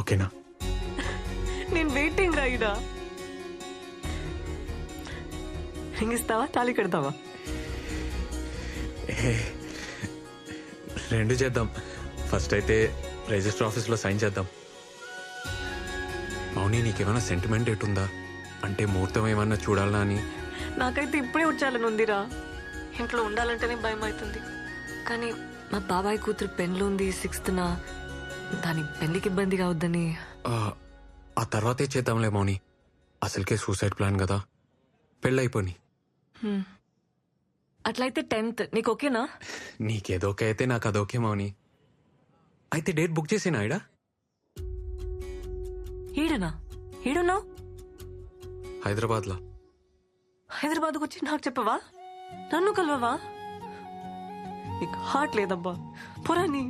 ఓకేనా? నేను waiting రాయిడా. Ring ఇస్తావా, తాళి కడతావా? రెండు చేద్దాం. ఫస్ట్ అయితే రిజిస్టర్ ఆఫీస్లో సైన్ చేద్దాం. మౌని, నీకేమైనా సెంటిమెంట్ ఎటుందా? అంటే ముహూర్తం ఏమన్నా చూడాలనా అని. నాకైతే ఇప్పుడే వచ్చాలని ఉందిరా. ఇంట్లో ఉండాలంటేనే భయం అవుతుంది. కానీ మా బాబాయ్ కూతురు పెళ్ళి ఉంది 6th. దాని పెళ్లికి ఇబ్బంది కావద్దని. ఆ తర్వాతే చేద్దాంలే మౌని. అసలుకే సూసైడ్ ప్లాన్ కదా, పెళ్ళైపోని. అట్లయితే 10th నీకు ఓకేనా? నీకేదోకే అయితే నాకు అదోకే మౌని. అయితే డేట్ బుక్ చేసేనా ఇడా? ఈడనా? ఈడున్నావు? హైదరాబాద్లో. హైదరాబాద్కు వచ్చి నాకు చెప్పవా? నన్ను కలవవా? నీకు హార్ట్ లేదబ్బా, పురాని.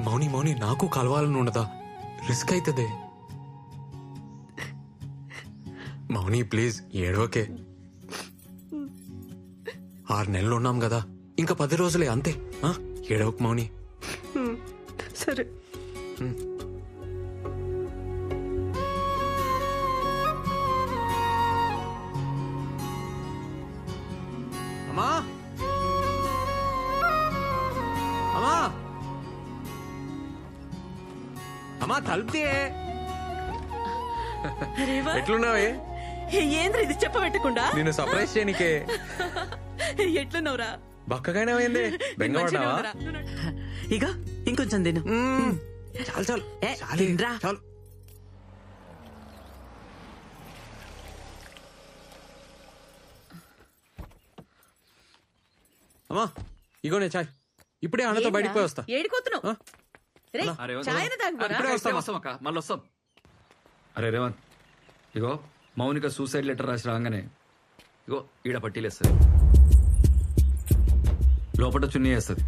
మౌని మౌని, నాకు కలవాలని ఉండదా? రిస్క్ అవుతుంది మౌని, ప్లీజ్ ఏడవకే. 6 నెలలు ఉన్నాం కదా, ఇంకా 10 రోజులే అంతే. ఏడవకు మౌని. సరే. అమ్మా అమ్మా అమ్మా, తలుపుతే. ఎట్లున్నావే? ఏంద్ర ఇది చెప్పబెట్టకుండా నేను సర్ప్రైజ్ చేయనికే. ఎట్లున్నావురా? బక్కగానేమైంది? బెంగపడ్డావా? ఇక ఇంకొంచెం తిను. చాలు చాలు తినరా. చాలు. అమ్మా ఇగోనే చాయ్. ఇప్పుడే అన్నతో బయటికి పోయి వస్తా. ఏడిపోతున్నావు? మళ్ళీ వస్తాం. అరే రేవంత్, ఇగో మౌనిక సూసైడ్ లెటర్ రాసి రాగానే ఇగో ఈడ పట్టీలేస్తుంది, లోపల చున్నీ వేస్తుంది.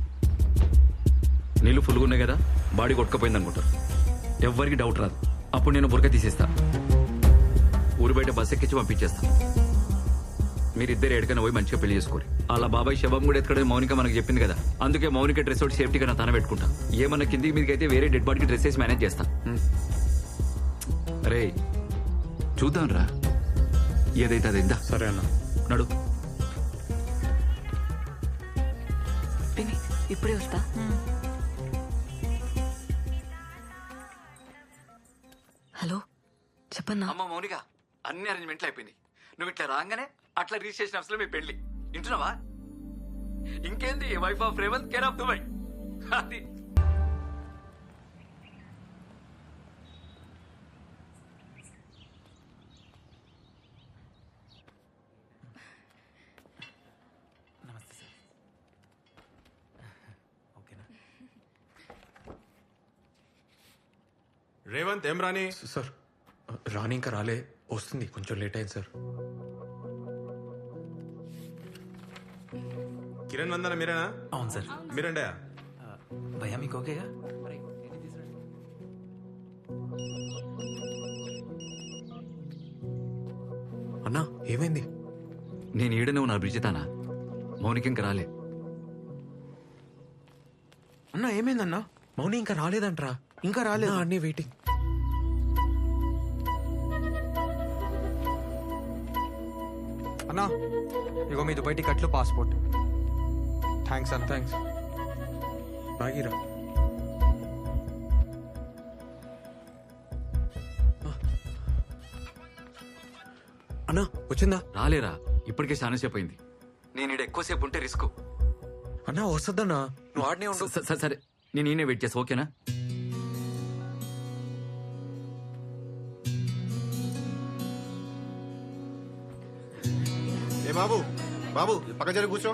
నీళ్ళు ఫుల్గా ఉన్నాయి కదా, బాడీ కొట్టుకపోయింది అనుకుంటారు. ఎవ్వరికి డౌట్ రాదు. అప్పుడు నేను బురక తీసేస్తా, ఊరు బయట బస్ ఎక్కించి పంపించేస్తా. మీరిద్దరు ఎక్కడికైనా పోయి మంచిగా పెళ్లి చేసుకోరు. అలా బాబాయ్ శవం కూడా ఎక్కడో మౌనిక మనకు చెప్పింది కదా, అందుకే మౌనిక డ్రెస్ అవుట్ సేఫ్టీగా నా తన పెట్టుకుంటా. ఏమన్నా కిందికి మీదకి అయితే వేరే డెడ్ బాడీకి డ్రెస్ వేసి మేనేజ్ చేస్తా. అరే చూద్దాం రా, ఏదైతే అది ఇందా. సరే అన్న, నడు. పిన్ని ఇప్పుడే వస్తా. హలో చెప్పన్నా. అమ్మ మౌనిక, అన్ని అరేంజ్మెంట్లు అయిపోయినాయి. నువ్వు ఇట్లా రాగానే అట్లా రిజిస్ట్రేషన్ ఆఫీస్ లో మీ పెళ్లి. వింటున్నావా? ఇంకేంది, wife of Revanth, care of Dubai. అది రేవంత్ ఏం రాని? సార్ రాని ఇంకా రాలే, వస్తుంది, కొంచెం లేట్ అయింది సార్. కిరణ్ వందన మీరేనా? అవును సార్. మీరండే? భయ్యా మీకు ఓకేగా? అన్నా ఏమైంది? నేను ఈడనే ఉన్నా బ్రిజితానా, మౌనిక ఇంకా రాలే. అన్నా ఏమైందన్నా? మౌని ఇంకా రాలేదంట్రా. ఇంకా రాలేదు. అన్నీ వెయిటింగ్. అన్నా ఇగో మీ దుబాయ్ టికెట్లు, పాస్పోర్ట్. థ్యాంక్స్ అన్న. థ్యాంక్స్. బాగిరా. అన్నా వచ్చిందా? రాలేరా, ఇప్పటికే చాలా సేపు అయింది. నేను ఈడ ఎక్కువసేపు ఉంటే రిస్క్. అన్నా వస్తుందన్నా, నువ్వు ఆడనే ఉండు. సరే నేను ఈయనే వెయిట్ చేస్తా, ఓకేనా? ఏ బాబు, బాబు పక్క జరి కూర్చో.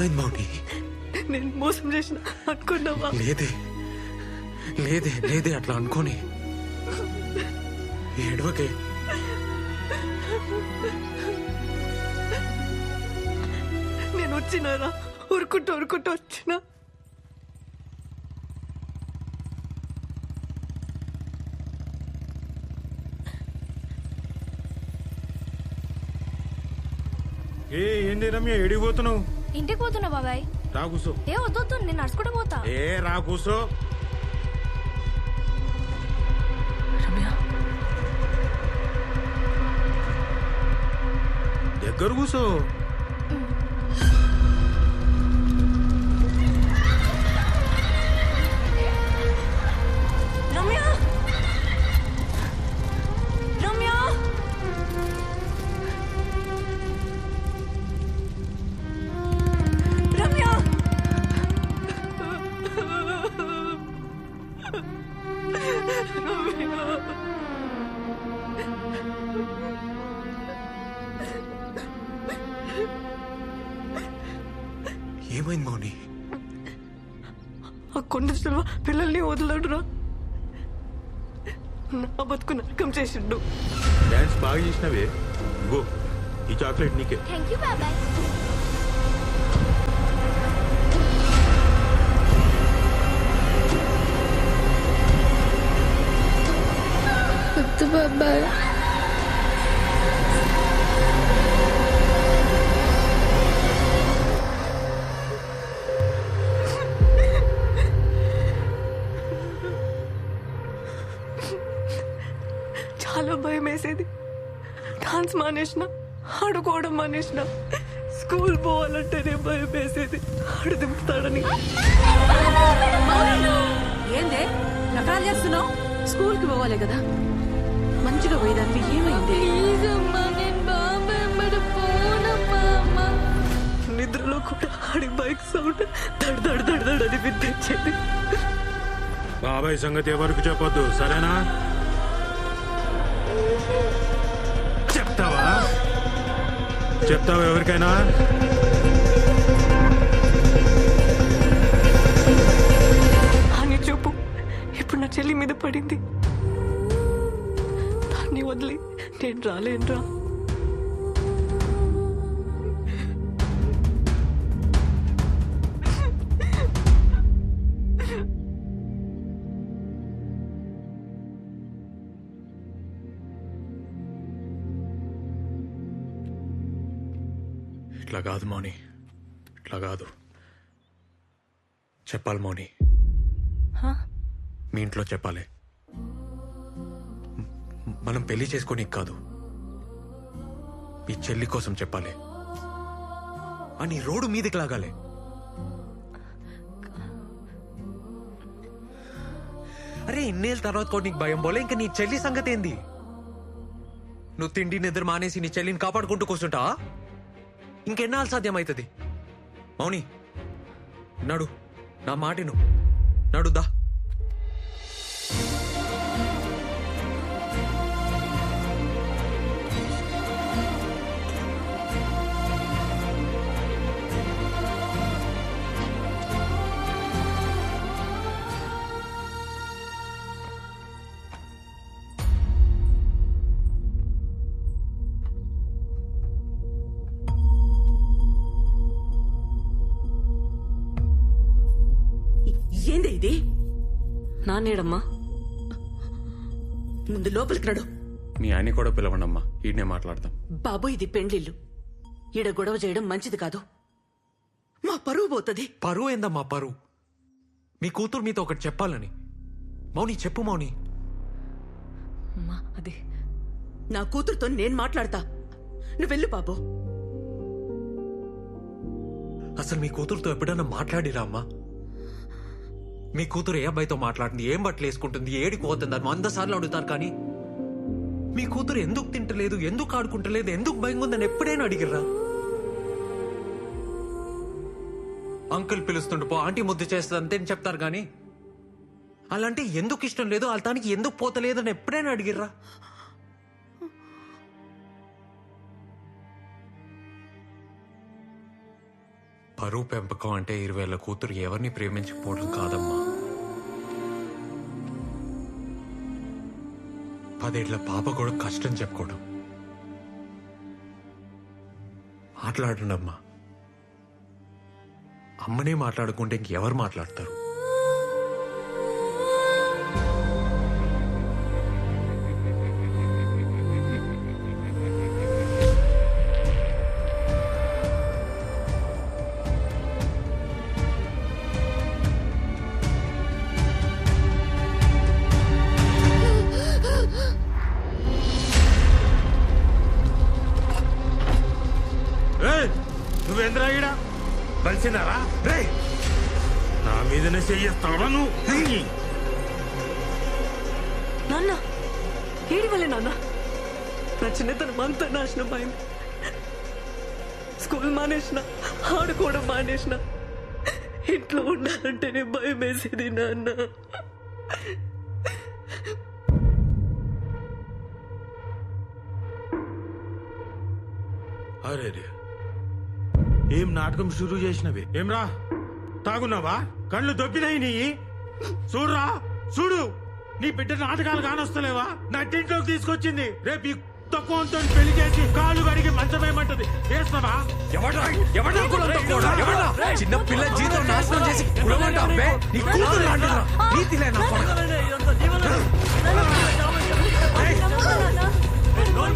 ఏమైంది మౌని? నేను మోసం చేసిన అనుకున్నావా? లేదే లేదే లేదే అట్లా అనుకోని ఏడవకే. నేను వచ్చినారా ఉరుకుంటూ వచ్చిన. ఏంటి రమ్య ఎడిగిపోతున్నావు? ఇంటికి పోతున్నా బాబాయ్. రా కూసో. ఏ వద్దు, నేను నడుచుకుంటూ పోతా. రా కూసో. రమ్య దగ్గర కూసో. రమ్య రమ్య రమ్య ఏమైంది మౌని? ఆ కొండ చెల్వ పిల్లల్ని వదలడురా. నా బతుకు నరకం చేసిండు. డాన్స్ బాగా చేసినవే. ఇగో ఈ చాక్లెట్ నీకే. థ్యాంక్ యూ బాబాయ్. వద్దు బాబాయ్. చాలా భయం వేసేది. డాన్స్ మానేసిన, ఆడుకోవడం మానేసిన, స్కూల్ పోవాలంటేనే భయం వేసేది. ఆడు దింపుతాడని. ఏందే నకరాలు చేస్తున్నావు? స్కూల్ కి పోవాలి కదా, మంచిగా పోయేదానికి ఏమైంది? ప్లీజ్ అమ్మా, నేను బాబాయ్ మరి పోనమ్మా. అమ్మా నిద్రలో కూడా ఆడి బైక్ సౌండ్ దడ్ దడ్ దడ్ దడ్ అని వినిపించేది. బాబాయ్ సంగతి ఎవరికి చెప్పొద్దు, సరేనా? చెప్తావా ఎవరికైనా? అని చూపు ఇప్పుడు నా చెల్లి మీద పడింది. దాన్ని వదిలి నేను రాలేనురా. ఇట్లా కాదు మౌని, ఇట్లా కాదు. చెప్పాలి మౌని, మీ ఇంట్లో చెప్పాలి. మనం పెళ్లి చేసుకోనీకి కాదు, మీ చెల్లి కోసం చెప్పాలి. అని రోడ్డు మీదకి లాగాలి. అరే ఇన్నేళ్ళ తర్వాత కూడా నీకు భయం పోలే? ఇంకా నీ చెల్లి సంగతి ఏంది? నువ్వు తిండి నిద్ర మానేసి నీ చెల్లిని కాపాడుకుంటూ కూర్చుంటావా? ఇంకెన్నాళ్ళు సాధ్యమవుతుంది? మౌని నడు, నా మాటిను, నడుదా. ఏంది ఇది? నానేడమ్మా? ముందు లోపలికి నడు. మీ ఆయన కూడా పిలవండమ్మా, ఈడనే మాట్లాడదాం. బాబు ఇది పెండ్లిల్లు, ఈడ గొడవ చేయడం మంచిది కాదు. మా పరువు పోతుంది. పరువు ఏందమ్మా పరువు? మీ కూతురు మీతో ఒకటి చెప్పాలని. మౌని చెప్పు మౌని. అమ్మా అది నా కూతురుతో నేను మాట్లాడతా, నువ్వు వెళ్ళు బాబు. అసలు మీ కూతురుతో ఎప్పుడైనా మాట్లాడిరా అమ్మా? మీ కూతురు ఏ అబ్బాయితో మాట్లాడుతుంది, ఏం బట్టలు వేసుకుంటుంది, ఏడికి పోతుంది అని 100 సార్లు అడుగుతారు. కానీ మీ కూతురు ఎందుకు తింటలేదు, ఎందుకు ఆడుకుంటలేదు, ఎందుకు భయంగా ఉందని ఎప్పుడైనా అడిగిర్రా? అంకుల్ పిలుస్తుండు పో, ఆంటీ ముద్దు చేస్తుంది అంతే అని చెప్తారు. కానీ అలాంటి ఎందుకు ఇష్టం లేదు, వాళ్ళకి ఎందుకు పోతలేదు అని ఎప్పుడైనా అడిగిర్రా? పరువు పెంపకం అంటే 20 ఏళ్ల కూతురు ఎవరిని ప్రేమించకపోవడం కాదమ్మా. 10 ఏళ్ల పాప కూడా కష్టం చెప్పుకోవడం. మాట్లాడండి అమ్మా. అమ్మనే మాట్లాడుకుంటే ఇంకెవరు మాట్లాడతారు? నువ్వేంద్రా ఈడ కలిసినారా? రే నా మీదనే చెయ్యిస్తావా నువ్వు? నాన్న ఏడి వల్లే నాన్న నా చిన్నతనం అంతా నాశనం అయింది. స్కూల్ మానేసిన, ఆడుకోవడం మానేసిన, ఇంట్లో ఉండాలంటేనే భయం వేసేది నాన్న. అరే ఏం నాటకం షురూ చేసినవి? ఏమ్రా తాగున్నావా? కళ్ళు దొబ్బినాయి నీ? చూడురా చూడు, నీ బిడ్డ నాటకాలు కానొస్తలేవా? నా టింట్లోకి తీసుకొచ్చింది. రేపు ఈ తక్కువతో పెళ్లి చేసి కాళ్ళు కడిగి మంచమేమంటది. వేస్తావా? చిన్న పిల్ల జీవితం నాశనం చేసి నీ కూతురు లాంటిదా? నీతిలే నా కొడుకు.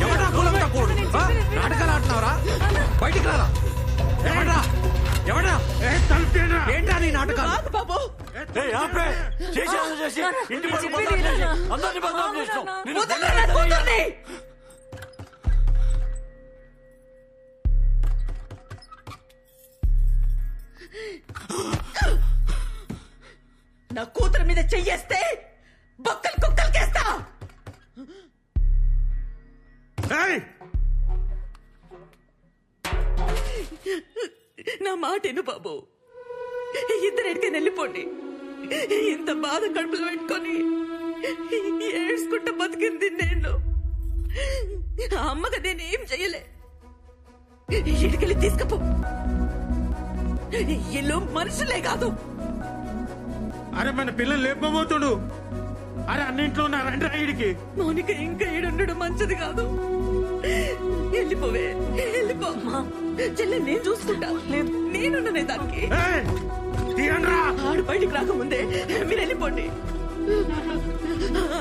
ఎవడా కులంతో కూడు? నాటకాలు ఆడుతున్నావరా? బయటికి రారా. ఎవడా ఎవడా ఏంటా నీ నాటకాలు? నా కూతురు మీద చెయ్యేస్తే బొక్కలు కుక్కలకేస్తా. నా మాటేను బాబు, ఇద్దరు ఎక్కడికైనా వెళ్ళిపోండి. ఇంత బాధ కడుపులో పెట్టుకొని ఏడ్చుకుంటా బతికింది నేను. అమ్మగా నేనేం చెయ్యలే. ఇడికెళ్ళి తీసుకపో. ఇల్లు మనుషులే కాదు. అరే మన పిల్లలు లేపబోతుడు. అరే అన్నింట్లో ఉన్న రండి రాయుడికి. మౌనిక ఇంకా ఈడుండడం మంచిది కాదు. వెళ్ళిపోవే, వెళ్ళిపో. చెల్లె నేను చూసుకుంటా. లేదు నేనున్ననే దానికి. ఆడు బయటికి రాకముందే మీరు వెళ్ళిపోండి.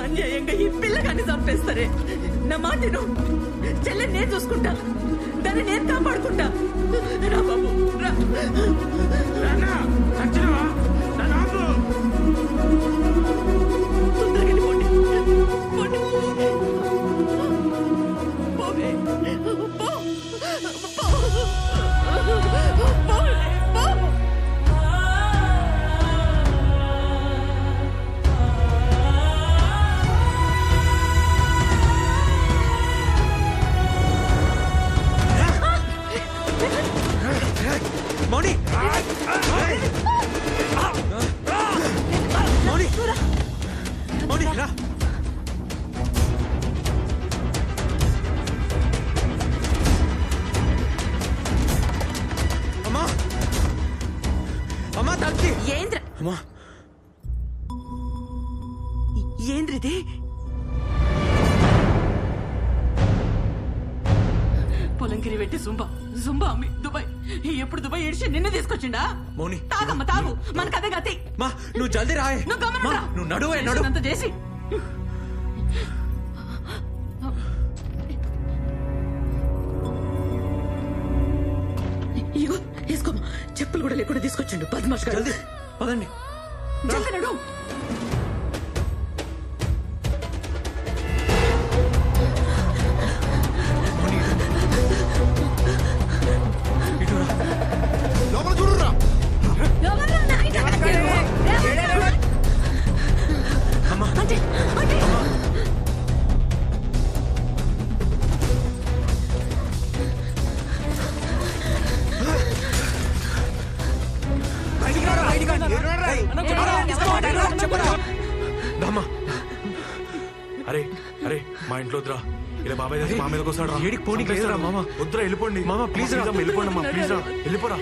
అన్యాయంగా ఈ పిల్లగాన్ని చంపేస్తారే. నా మాటను చెల్లె నేను చూసుకుంటా. దాన్ని నేను కాపాడుకుంటా. రా బాబు రా. తొందరగా వెళ్ళిపోండి. పోండి. పోవే పో. మౌని మౌని మౌని రా. అమ్మా అమ్మా తల్లి. ఏంద్ర అమ్మా ఏంద్రిది? పొలంకిరి పెట్టి జుంబా అమ్మి దుబాయ్. ఎప్పుడు దుబాయ్ ఏడిచి నిన్ను తీసుకొచ్చిండా? మౌని తాగమ్మ తాగు, మనకు అదే గతి. మా నువ్వు జల్దీ రాయ్. నువ్వు గమనం రా. నువ్వు నడువే నడు. అంత చేసి ఇగో వేసుకోమా. చెప్పులు కూడా లేకుండా తీసుకొచ్చిండు పద్మాష్ గారు. జల్దీ పదండి. జల్దీ నడు. లోపల చూడురా. అమ్మా అరే అరే మా ఇంట్లో వద్దురా. ఇలా బాబాయ్ దగ్గర మా మీదకి వస్తాడు. ఏడికి పోనీకి లేదురా మామ. వద్దురా వెళ్ళిపోండి. మామ, ప్లీజ్ రా. వెళ్ళిపోండి అమ్మా. ప్లీజ్ రా వెళ్ళిపోరా.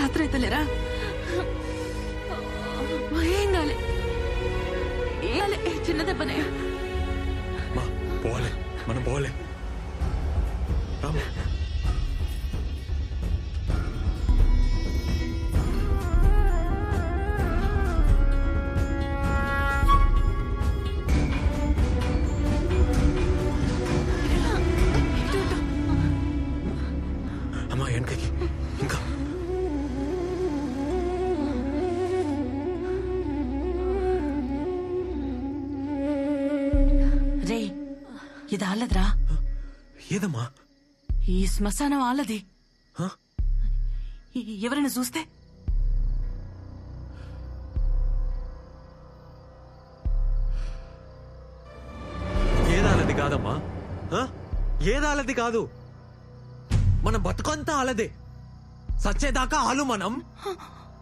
జాతర అవుతలేరా? ఏం కాలే, ఏం కాలే, చిన్న దెబ్బనే. మా పోలే, మనం పోలే. రామా. అమ్మా వెనకకి ఇంకా. రే, ఇది ఆలదరా? ఏదమ్మా? ఈ శ్మశానం ఆలది. హ? ఎవరైనా చూస్తే? ఏదాలది కాదమ్మా, ఏదాలది కాదు. మన బతుకంతా ఆలదే. సచ్చేదాకా ఆలు మనం,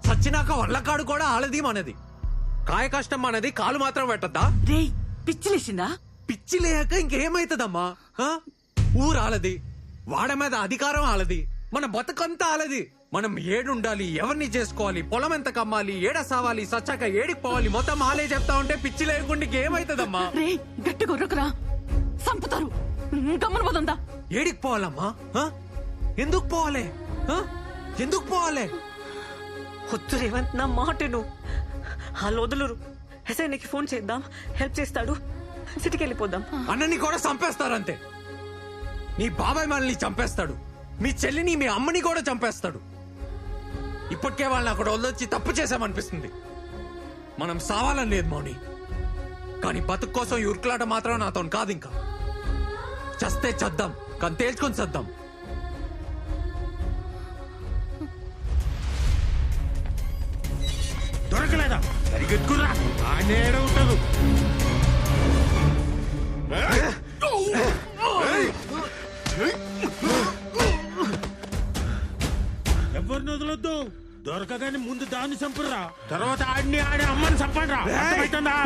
సచ్చినాక వల్లకాడు కూడా ఆలది మనది. కాయ కష్టం మనది, కాలు మాత్రం పెట్టద్దా? రే, పిచ్చిలేసిందా? పిచ్చి లేక ఇంకేమైతుందమ్మా? ఊరాలది, వాడ మీద అధికారం ఆలది, మన బతుకంతా ఆలది. మనం ఏడుండాలి, ఎవరిని చేసుకోవాలి, పొలం ఎంత కమ్మాలి, ఏడ సావాలి, సచ్చాక ఏడికి పోవాలి, మొత్తం ఆలే చెప్తా ఉంటే పిచ్చి లేకుండా ఏమైతుందమ్మా? రే, గట్టి కొర్రకురా, సంపుతారు. గమ్మన పోతుందా? ఏడికి పోవాలమ్మా? ఎందుకు పోవాలి? ఎందుకు పోవాలి? వద్దు రేవంత్, నా మాట నువ్వు. వాళ్ళు వదులురు. ఎస్ఐకి ఫోన్ చేద్దాం, హెల్ప్ చేస్తాడు. సిటీకి వెళ్ళిపోదాం. అన్నని కూడా చంపేస్తారంతే. నీ బాబాయ్ మనల్ని చంపేస్తాడు, మీ చెల్లిని, మీ అమ్మని కూడా చంపేస్తాడు. ఇప్పటికే వాళ్ళని అక్కడ వదిలొచ్చి తప్పు చేశామనిపిస్తుంది. మనం సావాలని లేదు మౌని, కానీ బతుకు కోసం ఈ ఉరుకులాట మాత్రం నాతో కాదు. ఇంకా చస్తే చద్దాం, కానీ తేల్చుకొని చద్దాం. దొరకలేదా? సరిగెట్టుకురా, ఆయన ఏడ ఉంటాడు. ఎవరిని వదలొద్దు. దొరకగానే ముందు దాన్ని చంపురా, తర్వాత ఆడిని ఆడి అమ్మని చంపండి రా. అర్థమవుతుందా?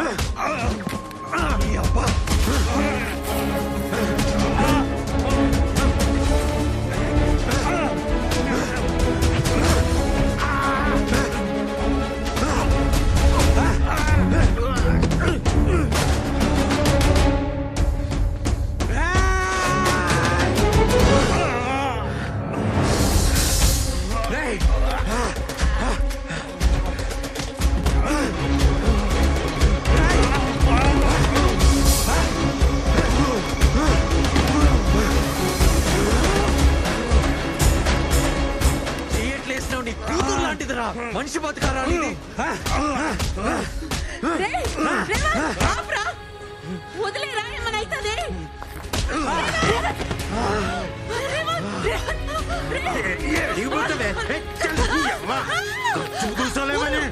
మనిషి బతకారా ఇది? వదిలేరా, ఏమన్నా అవుతుంది? చూసలేమని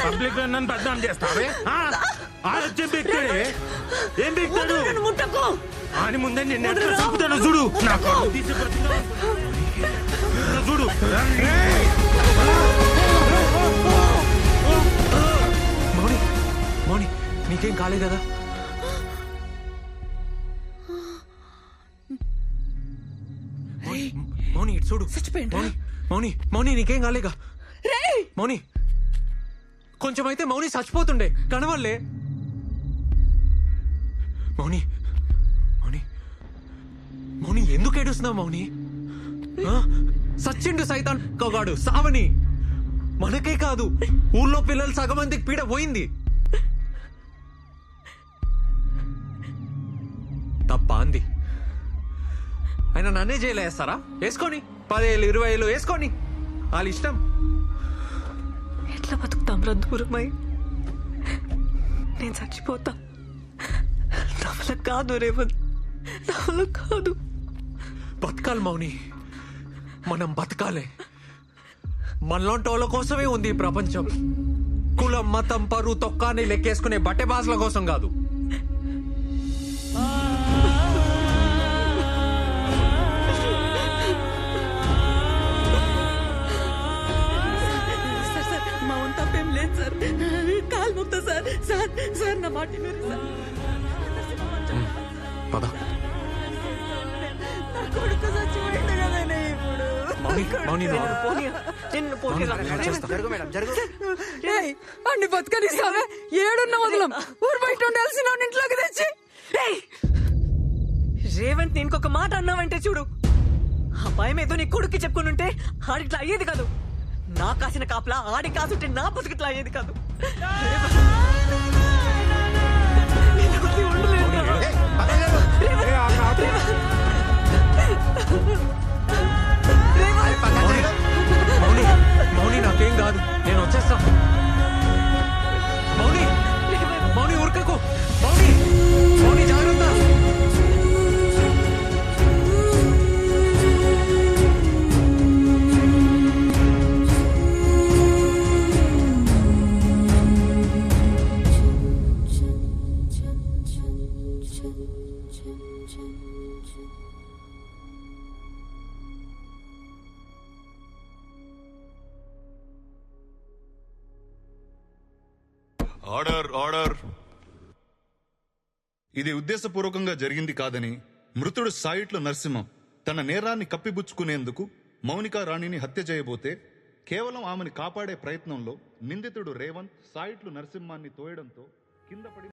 పబ్లిక్ లో నన్ను బద్నాం చేస్తావే? ఆలోచన బిక్తాడే. ఏం బిక్తాడు? ముట్టకు. అని ముందే నిన్న చంపుతాను చూడు. నాకు తీసి చూడు. మౌని, మౌని, నీకేం కాలేదు కదా? మౌని ఇటు చూడు. మౌని, మౌని, మౌని నీకేం కాలేగా? మౌని, కొంచెం అయితే మౌని చచ్చిపోతుండే, కనవల్లే. మౌని, మౌని, మౌని ఎందుకు ఏడుస్తున్నావు మౌని? సచ్చిండు సైతాన్ కోగాడు సావని. మనకే కాదు, ఊళ్ళో పిల్లలు సగం మందికి పీడ పోయింది. తప్ప అంది. ఆయన నన్నే జైలు వేస్తారా? వేసుకొని 10,000 20,000 వేసుకొని, వాళ్ళ ఇష్టం. ఎట్లా బతుకుతాం రా దూరమై? నేను చచ్చిపోతా. నా వల్ల కాదు రేవంత్, నా వల్ల కాదు. బతకాలి మౌని, మనం బతకాలే. మనలాంటి వాళ్ళ కోసమే ఉంది ఈ ప్రపంచం. కులం, మతం, పరువు, తొక్కాన్ని లెక్కేసుకునే బట్టె బాసుల కోసం కాదు. మా వంత తప్పేం లేదు సార్. కాలు ముక్తా సార్. సార్ సార్ నా మాట వినరు సార్. పద. నా కొడుకు చచ్చిపోయింది కదనే ఇప్పుడు. మౌని మౌని నువ్వు నిన్ను పోనీయా? నిన్ను పోనీయరా? నేను వచ్చేస్తా. జరుగు మేడం జరుగు. ఏయ్, అన్ని బతకనిస్తావే ఏడున్న వదలం ఊరు బయట ఉండాల్సిన ఇంట్లోకి తెచ్చి ఏయ్! రేవంత్ నేను ఇంకొక మాట అన్నావంటే చూడు, ఆ భయం ఏదో నీ కొడుక్కి చెప్పుకునుంటే ఆడిట్లా అయ్యేది కాదు. నా కాసిన కాపలా ఆడి కాసుంటే నా బతుకిట్లా అయ్యేది కాదు. నేను వదిలి ఉండలేను రా. మౌని మౌని నాకేం కాదు, నేను వచ్చేస్తా. మౌని మౌని ఉరకకు. మౌని మౌని జాగ్రత్త. Order order. ఇది ఉద్దేశపూర్వకంగా జరిగింది కాదని మృతుడు సాయిట్ల నరసింహం తన నేరాన్ని కప్పిపుచ్చుకునేందుకు మౌనికా రాణిని హత్య చేయబోతే కేవలం ఆమెను కాపాడే ప్రయత్నంలో నిందితుడు రేవంత్ సాయిట్లు నరసింహాన్ని తోయడంతో కింద పడి